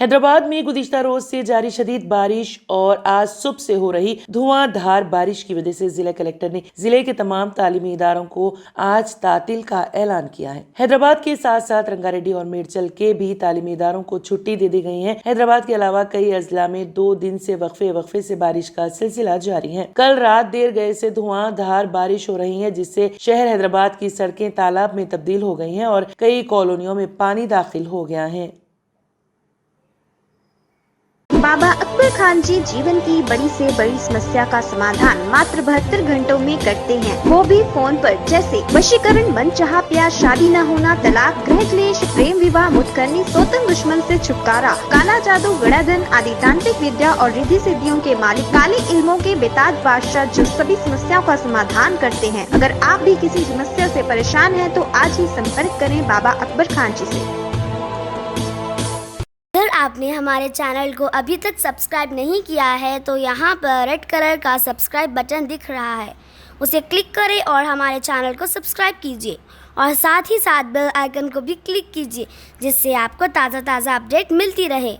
हैदराबाद में गुज़िश्ता रोज से जारी शदीद बारिश और आज सुबह से हो रही धुआंधार बारिश की वजह से जिला कलेक्टर ने जिले के तमाम तालीमी इदारों को आज तातील का ऐलान किया है। हैदराबाद के साथ साथ रंगारेड्डी और मेडचल के भी तालीमी इदारों को छुट्टी दे दी गई है। हैदराबाद के अलावा कई अजला में 2 दिन से वक्फे से बारिश का सिलसिला जारी है। कल रात देर गए से धुआंधार बारिश हो रही है, जिससे शहर हैदराबाद की सड़कें तालाब में तब्दील हो गई हैं और कई कॉलोनियों में पानी दाखिल हो गया है। बाबा अकबर खान जी जीवन की बड़ी से बड़ी समस्या का समाधान मात्र 72 घंटों में करते हैं, वो भी फोन पर। जैसे वशीकरण, मनचाहा प्यार, शादी न होना, तलाक, गृह क्लेश, प्रेम विवाह, मुतकरनी, सोतन दुश्मन से छुटकारा, काला जादू, गड़ाधन आदि तांत्रिक विद्या और रिद्धि सिद्धियों के मालिक काले इल्मों के बेताज बादशाह जो सभी समस्याओं का समाधान करते हैं। अगर आप भी किसी समस्या से परेशान हैं तो आज ही संपर्क करें बाबा अकबर खान जी से। अगर आपने हमारे चैनल को अभी तक सब्सक्राइब नहीं किया है तो यहाँ पर रेड कलर का सब्सक्राइब बटन दिख रहा है, उसे क्लिक करें और हमारे चैनल को सब्सक्राइब कीजिए और साथ ही साथ बेल आइकन को भी क्लिक कीजिए, जिससे आपको ताज़ा अपडेट मिलती रहे।